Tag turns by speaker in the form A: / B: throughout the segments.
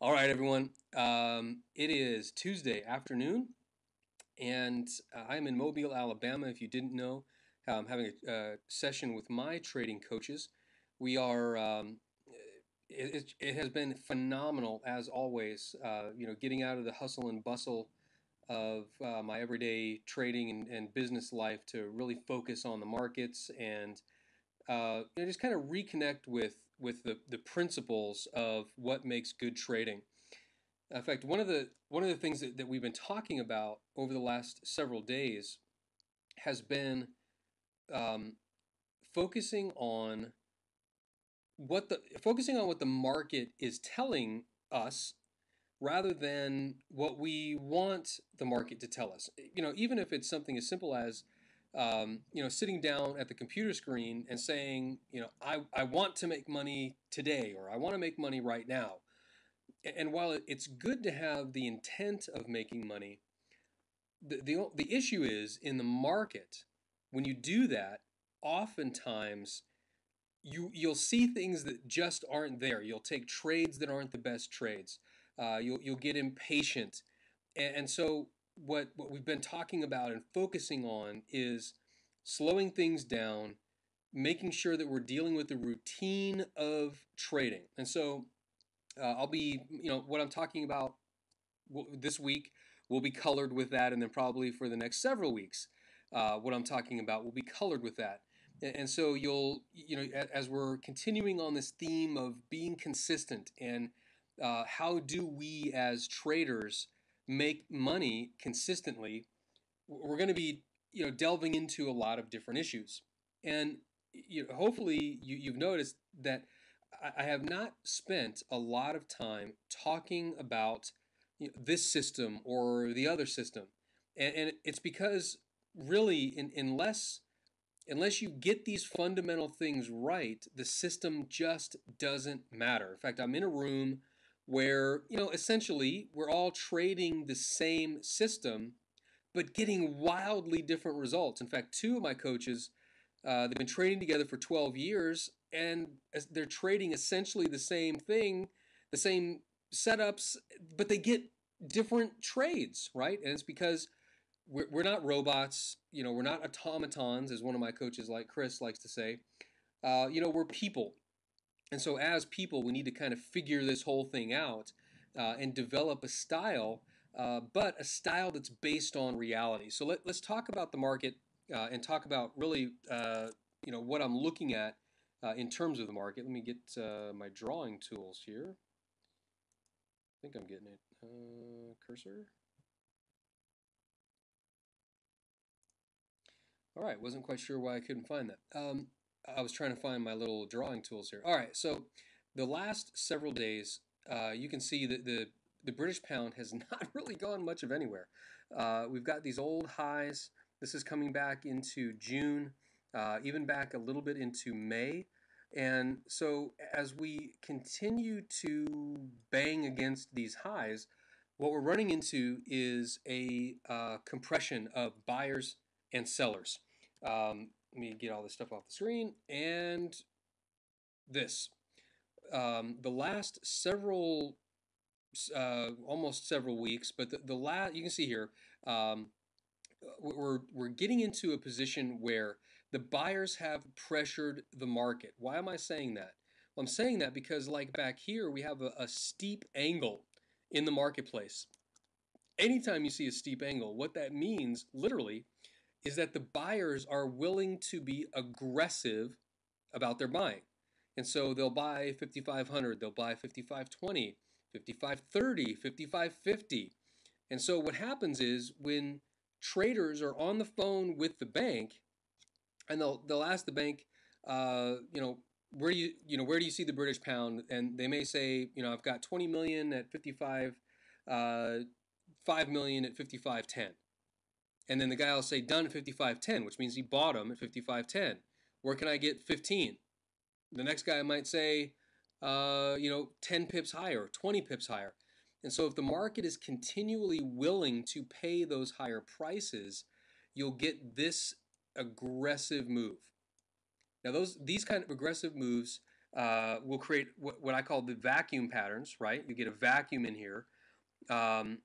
A: All right, everyone. It is Tuesday afternoon, and I'm in Mobile, Alabama. If you didn't know, I'm having a session with my trading coaches. We are. It has been phenomenal as always. Getting out of the hustle and bustle of my everyday trading and business life to really focus on the markets and just kind of reconnect with the principles of what makes good trading. In fact, one of the things that we've been talking about over the last several days has been um, focusing on focusing on what the market is telling us rather than what we want the market to tell us. Even if it's something as simple as sitting down at the computer screen and saying, I want to make money today, or I want to make money right now. And while it's good to have the intent of making money, the issue is in the market. When you do that, oftentimes you'll see things that just aren't there. You'll take trades that aren't the best trades. You'll get impatient, and so what we've been talking about and focusing on is slowing things down, making sure that we're dealing with the routine of trading. And so I'll be, what I'm talking about this week will be colored with that, and then probably for the next several weeks, what I'm talking about will be colored with that. And so as we're continuing on this theme of being consistent and how do we as traders make money consistently, we're going to be, delving into a lot of different issues. And hopefully you've noticed that I have not spent a lot of time talking about this system or the other system, and it's because really, unless you get these fundamental things right, the system just doesn't matter. In fact, I'm in a room where essentially we're all trading the same system, but getting wildly different results. In fact, two of my coaches, they've been trading together for 12 years, and they're trading essentially the same thing, the same setups, but they get different trades, right? And it's because we're not robots, we're not automatons, as one of my coaches, like Chris, likes to say. We're people. And so, as people, we need to kind of figure this whole thing out and develop a style, but a style that's based on reality. So, let's talk about the market and talk about really, what I'm looking at in terms of the market. Let me get my drawing tools here. I think I'm getting it. Cursor. All right, wasn't quite sure why I couldn't find that. I was trying to find my little drawing tools here. All right, so the last several days, you can see that the British pound has not really gone much of anywhere. We've got these old highs. This is coming back into June, even back a little bit into May. And so as we continue to bang against these highs, what we're running into is a compression of buyers and sellers. Let me get all this stuff off the screen. And this. The last several, almost several weeks, but the last, you can see here, um, we're getting into a position where the buyers have pressured the market. Why am I saying that? Well, I'm saying that because, like back here, we have a steep angle in the marketplace. Anytime you see a steep angle, what that means, literally, is that the buyers are willing to be aggressive about their buying. And so they'll buy 5,500, they'll buy 5,520, 5,530, 5,550. And so what happens is when traders are on the phone with the bank, and they'll ask the bank, where do you see the British pound? And they may say, I've got 20 million at 55, 5 million at 55.10. And then the guy will say done at 55.10, which means he bought them at 55.10. Where can I get 15? The next guy might say, 10 pips higher, 20 pips higher. And so if the market is continually willing to pay those higher prices, you'll get this aggressive move. Now these kind of aggressive moves will create what I call the vacuum patterns, right? You get a vacuum in here. Um,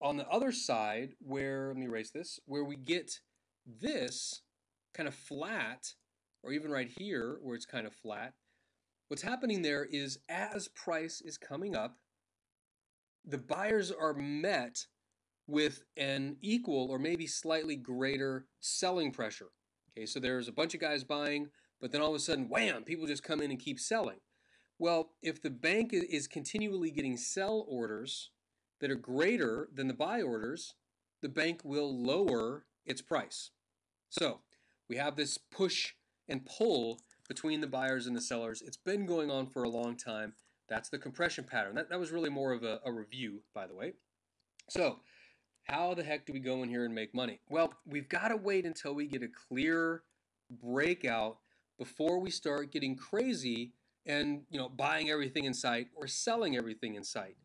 A: on the other side, let me erase this, where we get this kind of flat, or even right here where it's kind of flat, what's happening there is as price is coming up, the buyers are met with an equal or maybe slightly greater selling pressure. Okay, so there's a bunch of guys buying, but then all of a sudden, wham, people just come in and keep selling. Well, if the bank is continually getting sell orders that are greater than the buy orders, the bank will lower its price. So we have this push and pull between the buyers and the sellers. It's been going on for a long time. That's the compression pattern. That was really more of a review, by the way. So how the heck do we go in here and make money? Well, we've got to wait until we get a clear breakout before we start getting crazy and buying everything in sight or selling everything in sight.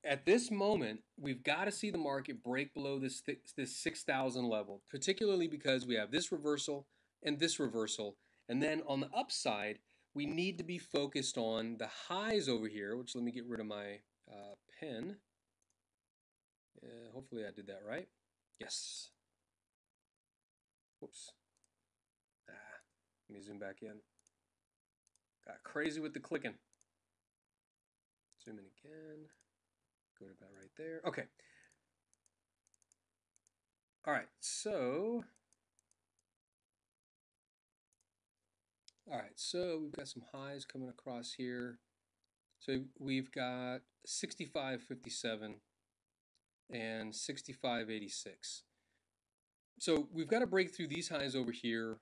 A: At this moment, we've got to see the market break below this 6,000 level, particularly because we have this reversal and this reversal. And then on the upside, we need to be focused on the highs over here, which let me get rid of my pen. Hopefully I did that right. Yes. Whoops. Let me zoom back in. Got crazy with the clicking. Zoom in again. Go to about right there. Okay. All right. So we've got some highs coming across here. So we've got 65.57 and 65.86. So we've got to break through these highs over here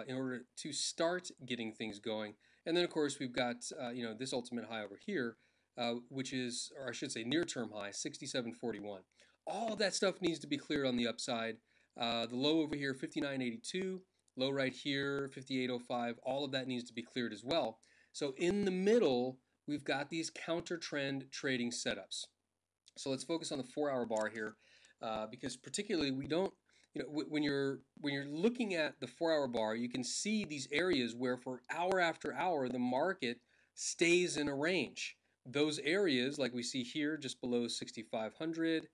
A: in order to start getting things going. And then, of course, we've got this ultimate high over here, which is, or I should say, near-term high, 67.41. All of that stuff needs to be cleared on the upside. The low over here, 59.82. Low right here, 58.05. All of that needs to be cleared as well. So in the middle, we've got these counter trend trading setups. So let's focus on the 4-hour bar here, because particularly we don't. When you're looking at the 4-hour bar, you can see these areas where for hour after hour the market stays in a range. Those areas, like we see here, just below 6,500.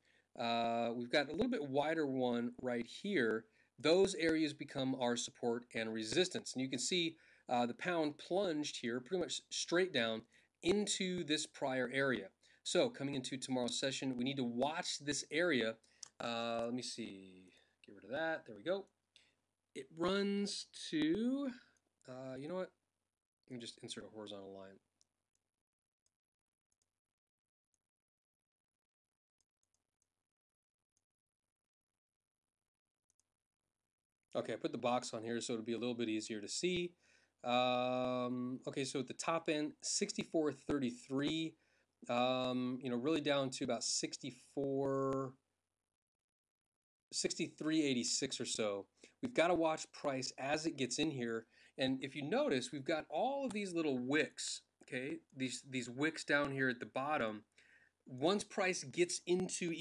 A: We've got a little bit wider one right here. Those areas become our support and resistance. And you can see the pound plunged here pretty much straight down into this prior area. So coming into tomorrow's session, we need to watch this area. Let me see. Get rid of that. There we go. It runs to, you know what? Let me just insert a horizontal line. Okay, I put the box on here so it'll be a little bit easier to see. Okay, so at the top end, 64.33. Really down to about 63.86 or so. We've got to watch price as it gets in here. And if you notice, we've got all of these little wicks, okay? These wicks down here at the bottom. Once price gets into